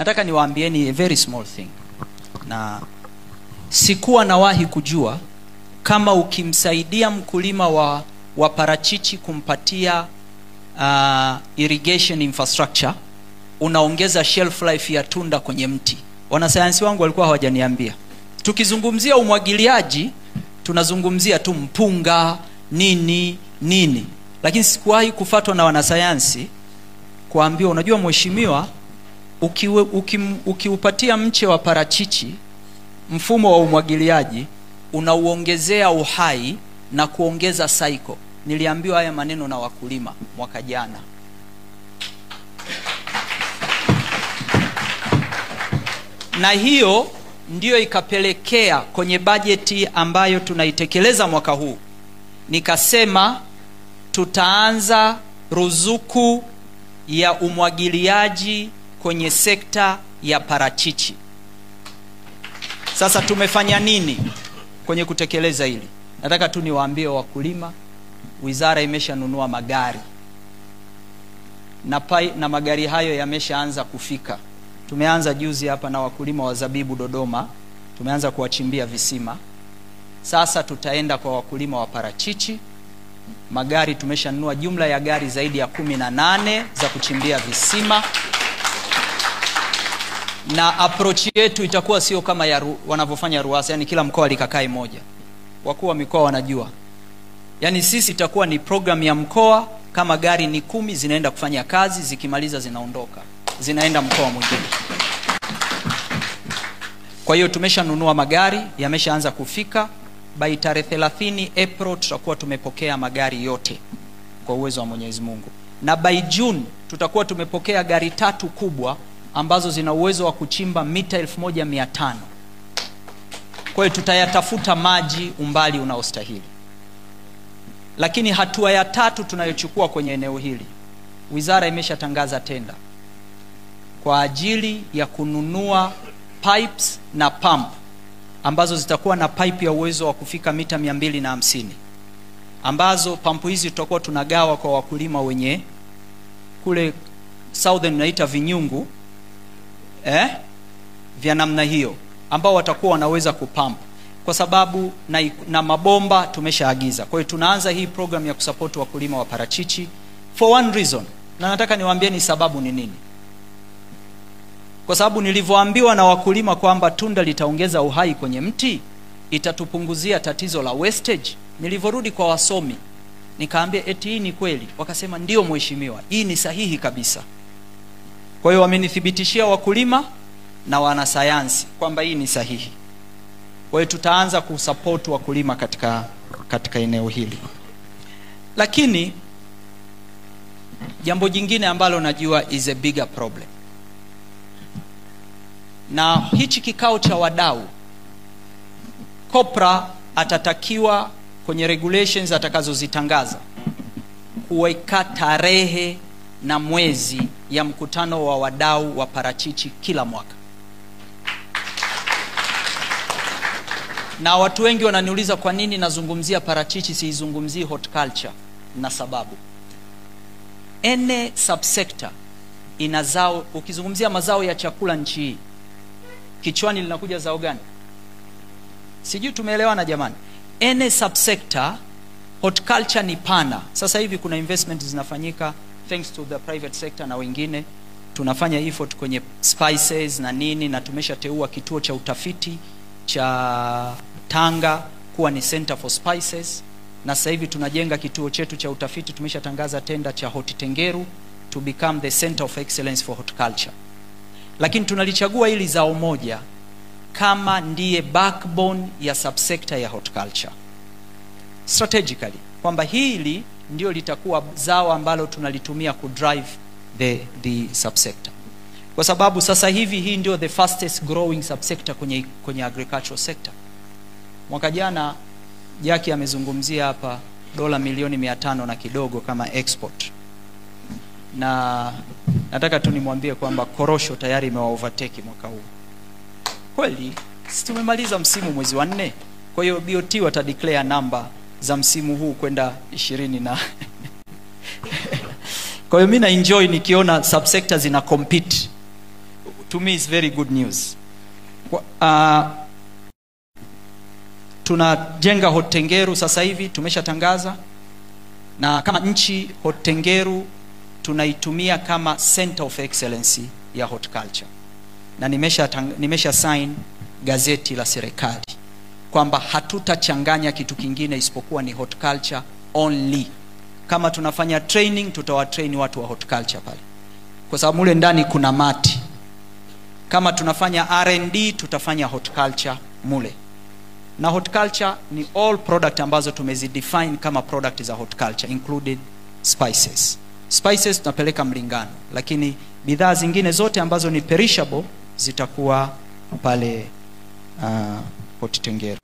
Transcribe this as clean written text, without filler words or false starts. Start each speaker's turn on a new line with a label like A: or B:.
A: Nataka niwaambieni a very small thing. Na sikuwa nawahi kujua kama ukimsaidia mkulima wa parachichi kumpatia irrigation infrastructure, unaongeza shelf life ya tunda kwenye mti. Wanasayansi wangu walikuwa hawajaniambia. Tukizungumzia umwagiliaji, tunazungumzia tu mpunga, nini. Lakini sikuwahi kufuatwa na wanasayansi kuambiwa, unajua mheshimiwa, ukiupatia mche wa parachichi mfumo wa umwagiliaji, unauongezea uhai na kuongeza cycle. Niliambiwa haya maneno na wakulima mwaka jana. Na hiyo ndio ikapelekea kwenye bajeti ambayo tunaitekeleza mwaka huu, nikasema tutaanza ruzuku ya umwagiliaji kwenye sekta ya parachichi. Sasa tumefanya nini kwenye kutekeleza hili? Nataka tu niwaambie wakulima, wizara imeshanunua magari na magari hayo yameshaanza kufika. Tumeanza juzi hapa na wakulima wa zabibu Dodoma, tumeanza kuwachimbia visima. Sasa tutaenda kwa wakulima wa parachichi. Magari tumeshanunua, jumla ya gari zaidi ya 18 za kuchimbia visima. Na approach yetu itakuwa sio kama ya wanavyofanya Ruasa, yani kila mkoa likakai moja. Wakuu wa mikoa wanajua. Yani sisi itakuwa ni program ya mkoa, kama gari ni 10 zinaenda kufanya kazi, zikimaliza zinaondoka, zinaenda mkoa mwingine. Kwa hiyo tumeshanunua magari, yameshaanza kufika. By tarehe 30 April tutakuwa tumepokea magari yote kwa uwezo wa Mwenyezi Mungu. Na by June tutakuwa tumepokea gari 3 kubwa ambazo zina uwezo wa kuchimba mita 1500. Kwa hiyo tutayatafuta maji umbali unaostahili. Lakini hatua ya 3 tunayochukua kwenye eneo hili, wizara imeshatangaza tenda kwa ajili ya kununua pipes na pump ambazo zitakuwa na pipe ya uwezo wa kufika mita 250, ambazo pampu hizi tutakuwa tunagawa kwa wakulima wenye kule southern naita vinyungu vya namna hiyo, ambao watakuwa wanaweza kupump, kwa sababu na mabomba tumeshaagiza. Kwa hiyo tunaanza hii program ya kusupport wakulima wa parachichi for one reason, na nataka niwaambieni sababu ni nini. Kwa sababu nilivyoambiwa na wakulima kwamba tunda litaongeza uhai kwenye mti, itatupunguzia tatizo la wastage. Nilivyorudi kwa wasomi nikaambia eti hii ni kweli, wakasema ndio mheshimiwa, hii ni sahihi kabisa. Kwa hiyo wamenithibitishia wakulima na wanasayansi kwamba hii ni sahihi. Kwa hiyo tutaanza kusupport wakulima katika eneo hili. Lakini jambo jingine ambalo najua is a bigger problem, na hichi kikao cha wadau, Kopra atatakiwa kwenye regulations atakazozitangaza kuweka tarehe na mwezi ya mkutano wa wadau wa parachichi kila mwaka. Na watu wengi wananiuliza kwa nini nazungumzia parachichi siizungumzii horticulture, na sababu ene subsector inazao. Ukizungumzia mazao ya chakula nchi hii, kichwani linakuja zao gani? Sijui tumeelewana jamani. Ene subsector, horticulture ni pana. Sasa hivi kuna investment zinafanyika thanks to the private sector na wengine. Tunafanya effort kwenye spices na nini, na tumeshateua kituo cha utafiti cha Tanga kuwa ni center for spices, na sasa hivi tunajenga kituo chetu cha utafiti, tumeshatangaza tenda cha Hortitengeru to become the center of excellence for horticulture. Lakini tunalichagua hili zao moja kama ndiye backbone ya subsector ya horticulture strategically, kwamba hili ndio litakuwa zao ambalo tunalitumia kudrive the subsector, kwa sababu sasa hivi hii ndio the fastest growing subsector kwenye agricultural sector. Mwaka jana Jackie amezungumzia hapa dola milioni 500 na kidogo kama export, na nataka tu nimwambie kwamba korosho tayari imewaovertake mwaka huu. Kweli sisi tumemaliza msimu mwezi wa 4, kwa hiyo BOT watadeclare namba za msimu huu kwenda 20 na kwa hiyo mimi na enjoy nikiona subsectors zina compete. to me is very good news. Tunajenga Hot Tengeru sasa hivi, tumeshatangaza, na kama nchi Hot Tengeru tunaitumia kama center of excellence ya horticulture, na nimesha sign gazeti la serikali kwamba hatutachanganya kitu kingine isipokuwa ni horticulture only. Kama tunafanya training, tutawatrain watu wa horticulture pale, kwa sababu mule ndani kuna mati. Kama tunafanya R&D, tutafanya horticulture mule. Na horticulture ni all product ambazo tumezidefine kama product za horticulture, included spices. Spices tunapeleka Mlingano, lakini bidhaa zingine zote ambazo ni perishable zitakuwa pale Hot Tengeru.